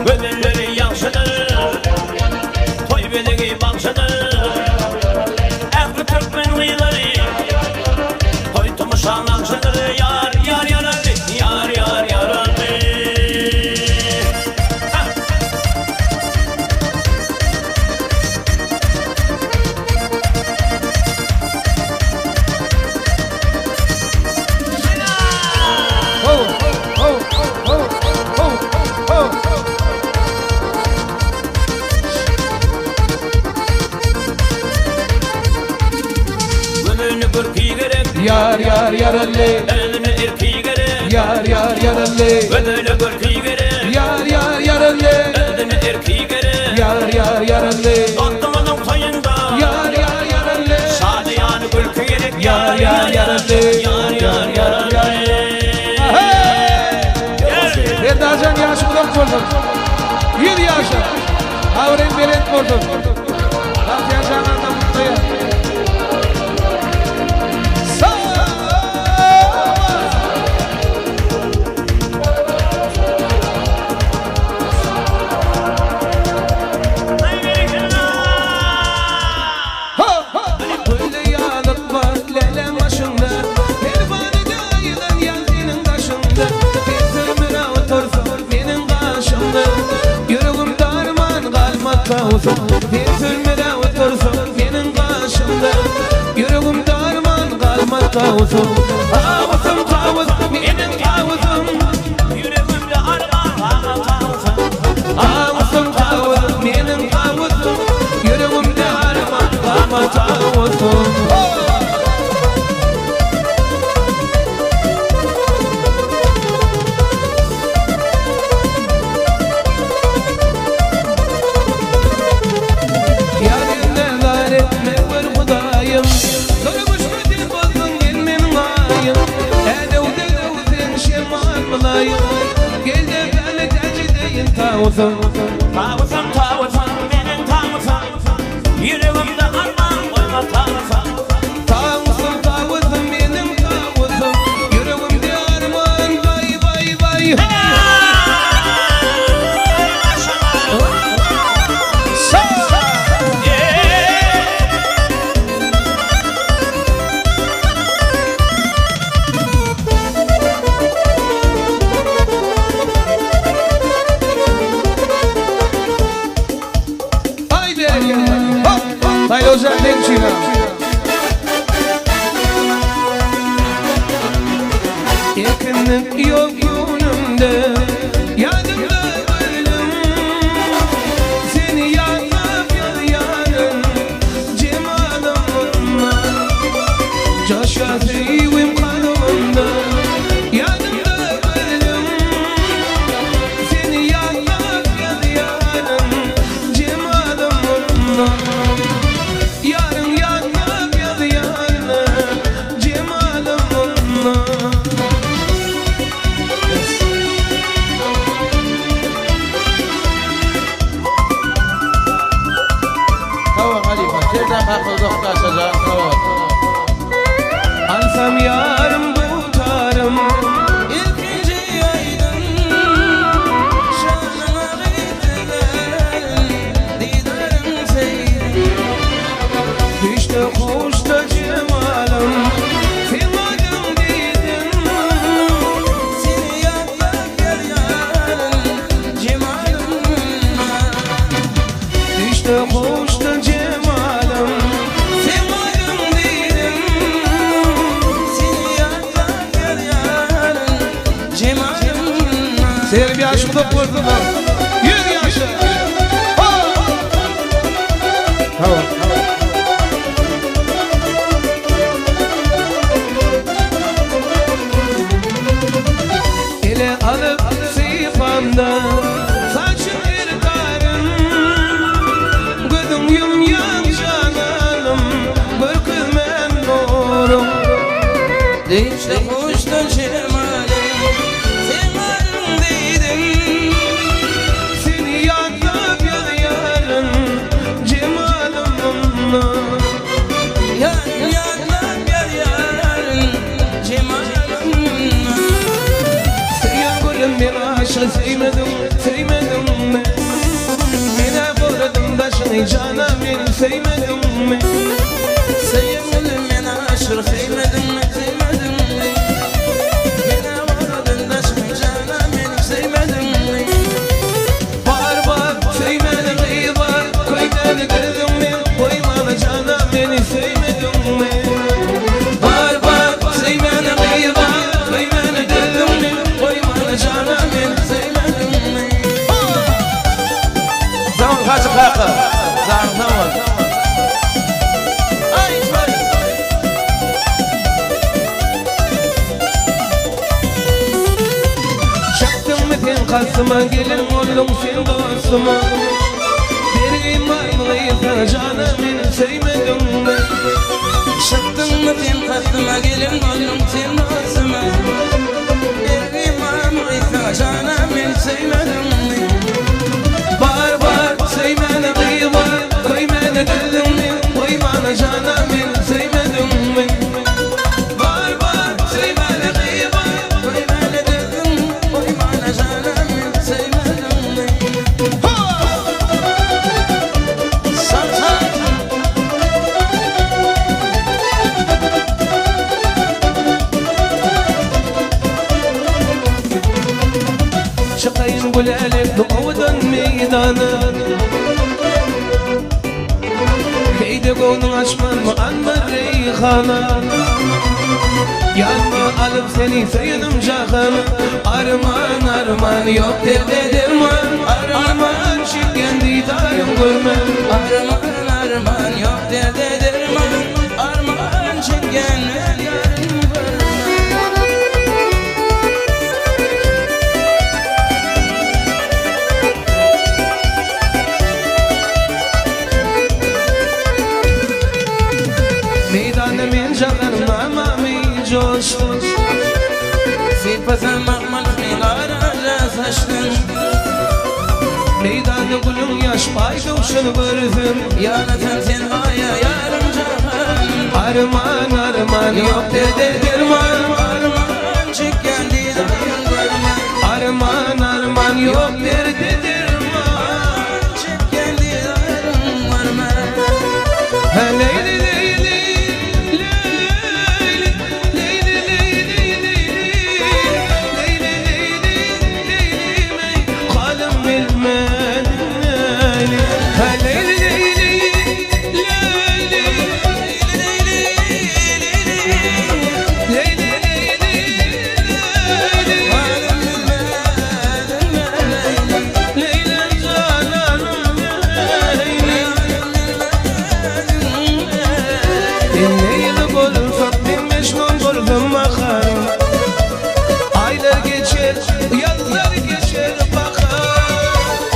Ödülleri yaxşıdır, toy belegi baxşıdır. Ähli Türkmen gıylary, toy tumuşan akşıdır. Yar yar yaralı, yar yar yaralı. Yar yar yaralı, elini erkeği gerek. yar yar yaralı, Ödülü börkeği gerek. yar yar yaralı, Elini erkeği gerek. yar yar yaralı, Aklımın toyunda yar yar yaralı, Şadiyanı gülkü gerek. yar yar yaralı, yar yar yaralı. Erdacan yaşı budak oldum, 7 yaşa, avren belent oldum, Rafi yaşananda mutluyum. Bir sürmede otursun benim karşımda, yüreğim darman kalmaz kavuzum. Kavuzum kavuz benim kavuzum, Yüreğimde arman kalmaz kavuzum. kavuzum kavuz benim kavuzum, yüreğimde arman kalmaz kavuzum. Tavuzum, tavuzum, benim tavuzum. Yüreğimde arman koyma tavuzum. Tavuzum, tavuzum, benim tavuzum, yüreğimde arman vay vay vay. Haydi o zaman Çiğna. Yakınlık yok günümde, yanımda ölüm. Seni yanıp yanın cemalımla, coşar sevim kanımda. Yanımda ölüm, seni yanıp yanın cemalımla. Yarın yanıp yanı cemalımla. Tamam Halife, serden kalkıldık taşacak. Tamam. Alsam yarım tutarım İlkinci aydın, şanına bitiler didarım seyrim. Hiç de hoş da cemalım, filmadım dedim. Seni yanlar yarın cemalımla. Hiç de hoş da cemalım, filmadım dedim. Seni yanlar yarın cemalımla. Seni bir aşkla kurdular, 100 yaşa. Tamam. Ele alıp sıyıpanda saçın irkarım, gözüm yumyan canalım, bırkılmem nurum. İşte hoştan cemalım, cemalım dedim. Seni yanıp yarın cemalımla. Yanıp yarın cemalımla. Sevmedim, sevmedim ey canım beni sevmedin mi? Sevmedim beni aşır sevmedim mi sevmedim mi? Yine vardın da şimdi canım beni sevmedin mi? Var var sevmedin ey var koy beni dedim mi? Koymana canım beni sevmedin mi? Var var sevmedin ey var koy beni dedim mi? Koymana canım beni sevmedin mi? Zaman kaçı kalkın? Zaman. Kasıma gelin oğlum sen dostuma Vereyim varlığıysa canım beni sevmedin mi? Çıktın mı sen kastıma gelin oğlum sen dostuma Vereyim varlığıysa canım beni sevmedin mi? Var var sevmedin iyi var koy beni dedim mi? Koy bana canım beni sevmedin mi? Var var sevmedin iyi var Koy beni dedim mi? Koy bana canım Çıkayım gülelim doğudan meydana Heyde kovdun açman mı anma reyhana Yanma alıp seni saydım cahana Arman arman yok derde derman Arman çirken didayım görmem Arman arman yok derde derman Arman çirken yarım görmem Meydanda men canlarım amami coştun Sipasın makmal milara saçtın Meydanda gülüm yaş paydavşını gördüm Yanatın sen aya yarım cahan Arman arman yok derde derman Arman çirken didayım görmem Arman arman yok derde derman Çirken didayım görmem Ha leyli leyli leyli leyli leyli leyli leyli leyli mey kalım bilmem leyli Ha leyli leyli leyli leyli leyli Leyla cananım leyli Dinleyip olursak bir meşmum buldum bakarım Aylar geçer, yıllar geçer bakar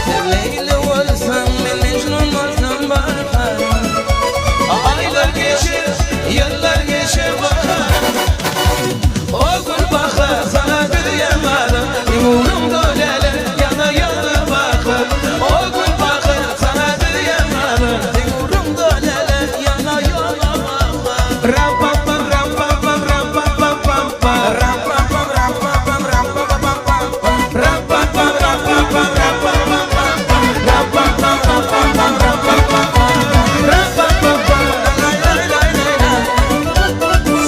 Sen Leyli olsan ben Mecnun olsam bakarım Aylar geçer, yıllar geçer bakar O gün bakar sana bir yanarım Yumurum dölele yana yana bakar O gün bakar sana bir yanarım Yumurum dölele yana yola bakar Ram pam pam ram pam pam ram pam pam pam pam Ram pam pam ram pam pam ram pam pam pam pam Ram pam pam ram pam pam ram pam pam pam Ram pam pam ram pam pam ram pam pam pam Ram pam pam pam Lay lay lay lay lay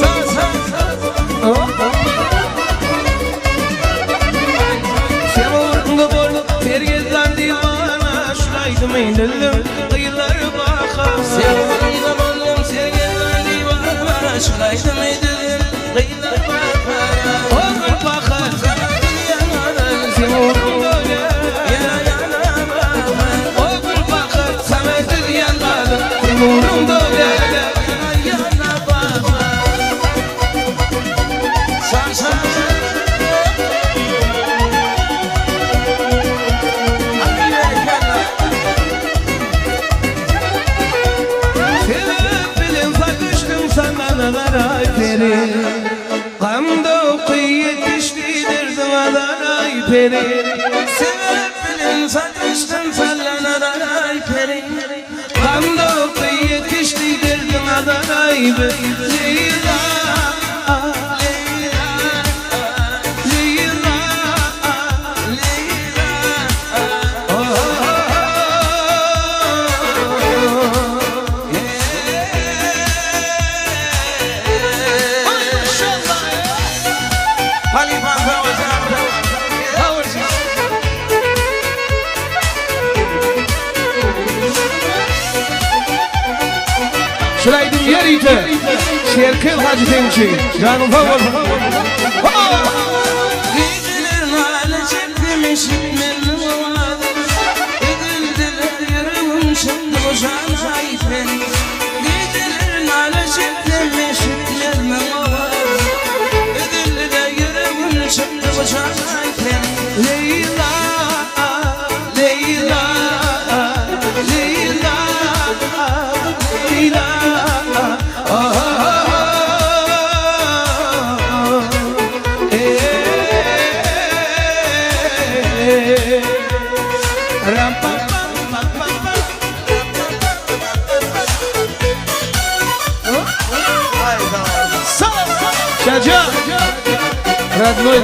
Sa sa sa Sevurunga bolup pergezden divana Şuraydım eylülüm kıyılar bakar Sevgilimde buldum sevgilimden divana Şuraydım eydin kıyılar bakar O gün bakar Sana dünyanın Sevurunga yana yana bakar O gün bakar sana dünyanın Sevurunga Yana yana bakar Sa sa Sevip bilin satıştım sana karay peri Gamda kıyet işlidirdim adaray peri Sevip bilin satıştım sallana ay peri Gamda kıyet işlidirdim adaray peri Leyla Leyla Leyla Şuraydın yer ite Şerkel Hacı Temçi Canım favor Geceler nale çektim eşitmenin ovadı Edildiler yarımın şimdi boşan ait beni Geceler nale çektim eşitmenin ovadı Edildiler yarımın şimdi boşan ait beni Leyla Leyla Leyla Leyla Şaca Radnoy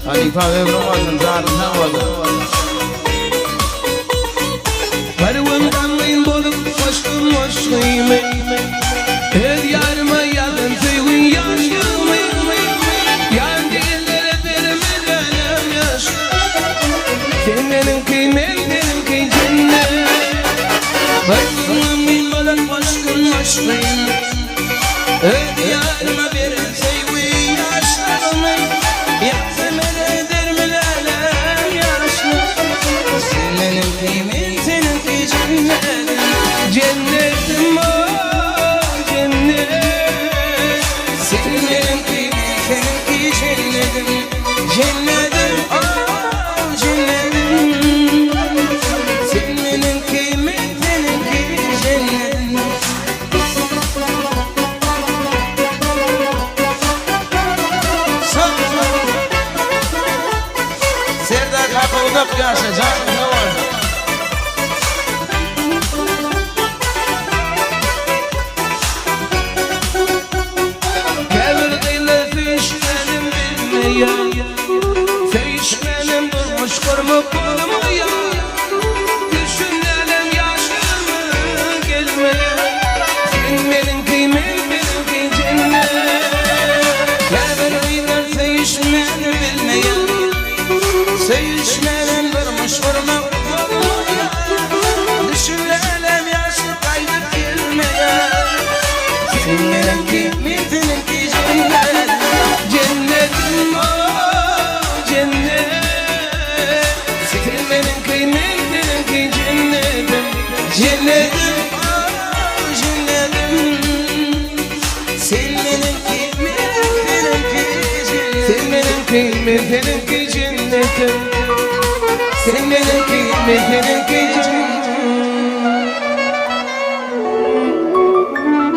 Halife ve Ramazan zarına vardı Varım kanlayın bolup Hoştum hoşlayım Her yarıma yalan Tüyün yaşımı Yan dillere vermeden yaş Sen benim kıymet benimki cennet Varım bin bolup hoştum hoşlayım Her yarıma verin tüyün yaşımı Yaksemele dermilerle yaşlı Senin kıymetinki cennetim Cennetim o cennet Senin kıymetinki cennetim Cennetim o cennetim Senin kıymetinki cennetim Serdar kapıldık yaşa canım ne var? Kevir kıyla fişmenim bilmeyen Fişmenim durmuş kurmup bulmaya Düşünelim yaşımı gelmeye Sen benim kıymet benimki cennet Kevir kıyla fişmenim bilmeyen Sevişmenin durmuş vurmak olmaya Düşünelim yaşlı kaydıp girmeye Senin kıymetinin ki cennet Cennetim o cennet Sen benim kıymet benimki cennetim Cennetim o cennetim Senin kıymetinin ki cennet Sen benim kıymet benimki cennetim Sen benim kıymet benimki cennetim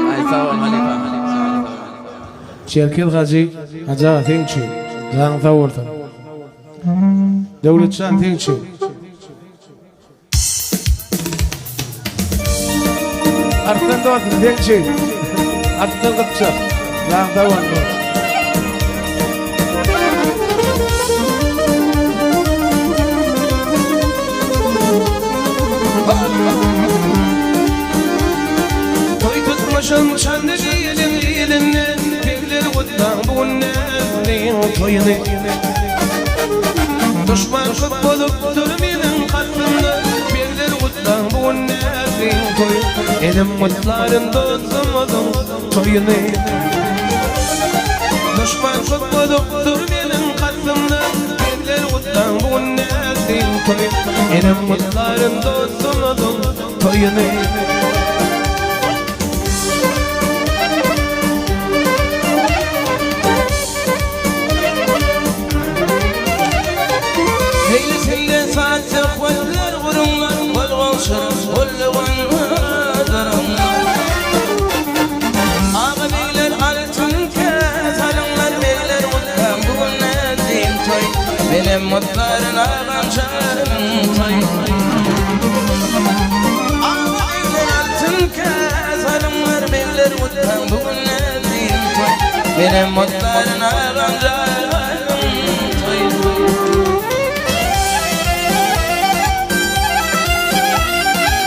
Ay sağ ol Halife Şerkel Hacı Hacı Tençi Zan Tavurtan Devletçan Tençi Artan Doğatın Tençi Artan Kapça Zan Tavurtan Toy tutmuşum çandı elinden Bekler kuttan bunun toyunu Düşman kut bolup durmayın kalbimde Bekler kuttan bunun toyunu Elim mutların dostumuzun toyunu Düşman kut bolup durmayın kalbimde Bekler kuttan bunun toyunu Elim mutların dostumuzun toyunu Ağabeyler altın kes, hanımlar beyler benim mutlarına banşarım toy. Ama evler altın kazanımlar beller mutlan bugün ne diyeyim toy. Benim mutlarına banşarım toy.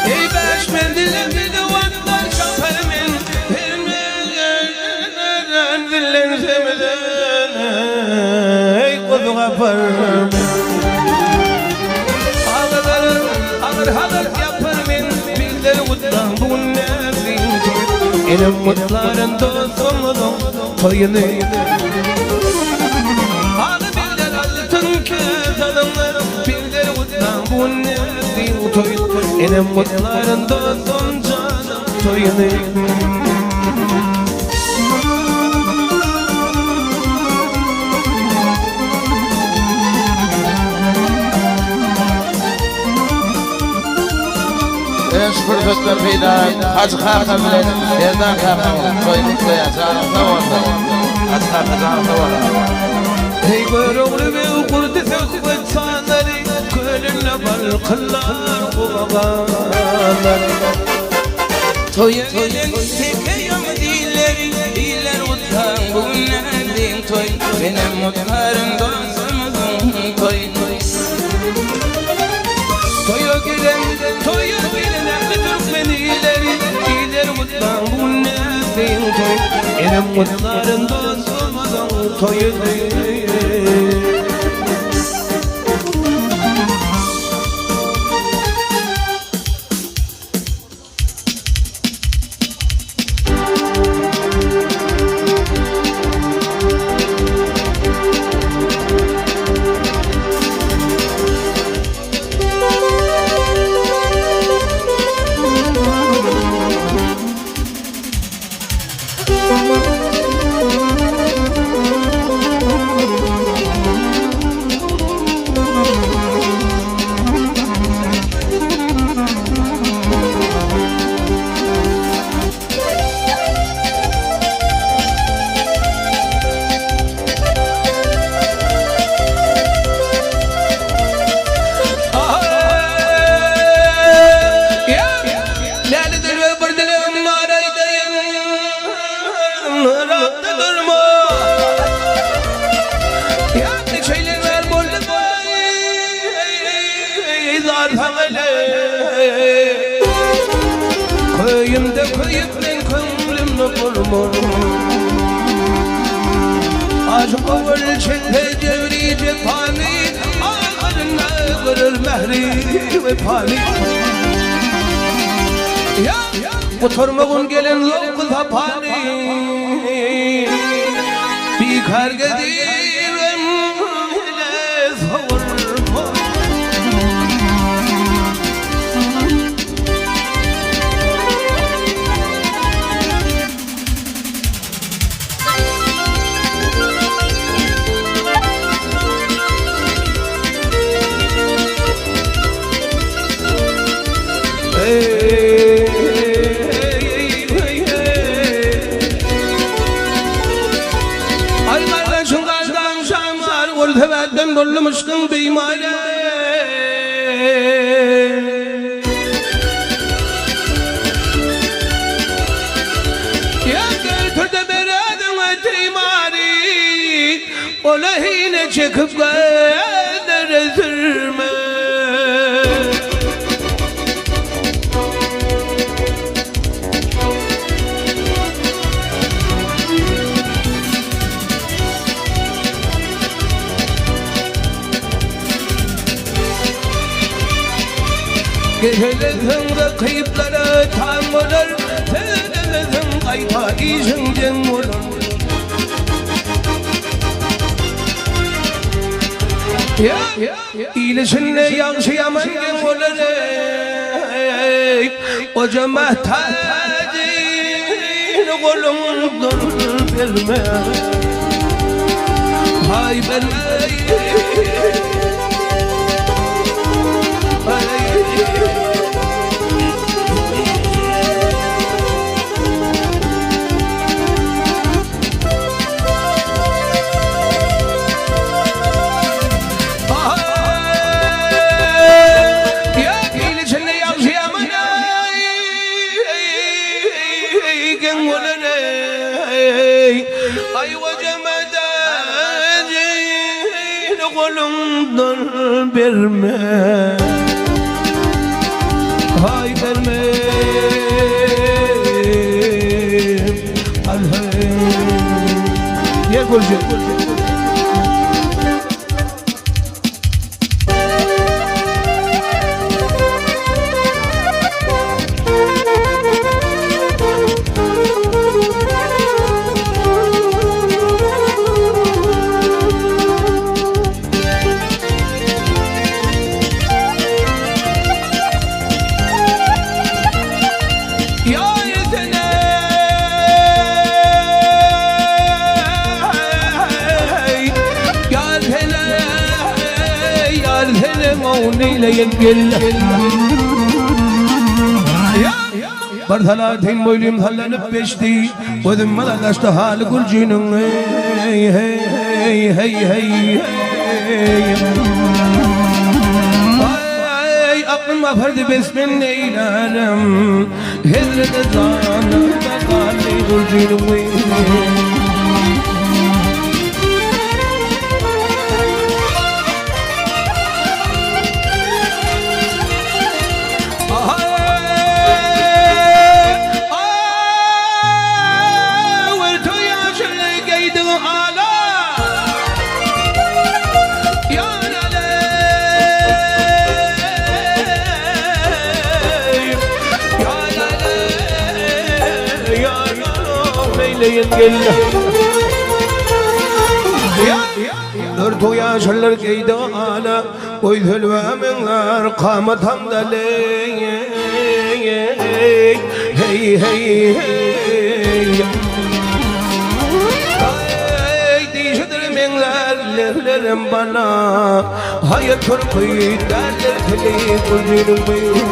Ey beş mendiller bir de vatlar şaparımın Bilmeden dillensemeden Ey kudu kaparım Ağır yaparım Bildir mutlan bu nefsin Elim mutların dostumudum toyunu Ağır bildir altın kızanımlar Bildir mutlan bu nefsin toyunu Elim mutların dostum canım toyunu Şükür fıskır peyda Hacı Kaka bilen Yerdan Kaka Soyunu koya Canımda orada Hacı Kaka canımda orada Hey görüğlü ve kurdu sökbet sanları Gönlümle balkınlar kulağlar Toya gelen tekeyim dilleri Diller utan bu neredeyim toy Benim mutlarım dostumuzun toy Toya gelen Ehli Türkmenileri Diller utan bu neredeyim toy Benim mutlarım dostumuzun toyu Köyümde köyümden kömrümle kurmur Aşk oğul çekte devri cephani Ağlarına kırır mehri ve pani Oturmağın gelin lokul hapani Bir karga değilim hele savurma Aylarla şunlardan şamlar Ortaverden dollumuşkun beymane Ya götürde beredin etimari Ola hine çekip gönder ezirme Gecelesin rakiplara tam olur Tedelesin kayta işinden olur İyileşinle yaşayaman gen olur Oca mehtacin kolumdur verme Hay verme أيقن ولني أي وجمداني نقولن برمي هاي برمي يقول جد ينقل برثلاثين بوليم هلا نبشتي وذم لا تشتهى لكل جنون هي هي هي هي هي أقم ما فرد باسم العالم هذر الزان تقال لي كل جنون ينقل نرتو يا شلر كيدا على ويذلوا من نار قامت حمد لي هي هي هي دي شدر من للمبنا هاي ترقي دار تلي كل ينقل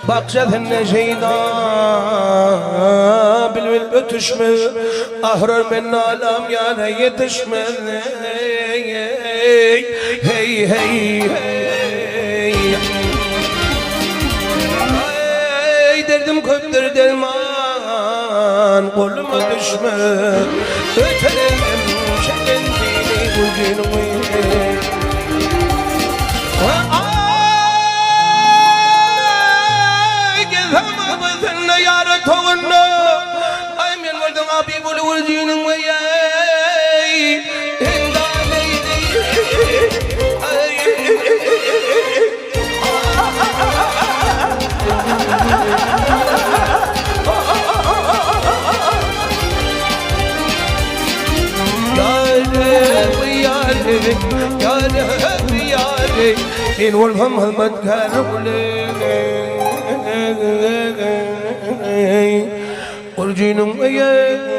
بقشة النجيدة بالولد تشمل أهرر من الأم يا نهي تشمل هي هي هي دردم كبدر درمان قول ما تشمل تتلم شكل فيني وجنوي people who will join me. إن والهم همت كارولي ورجينهم أيانا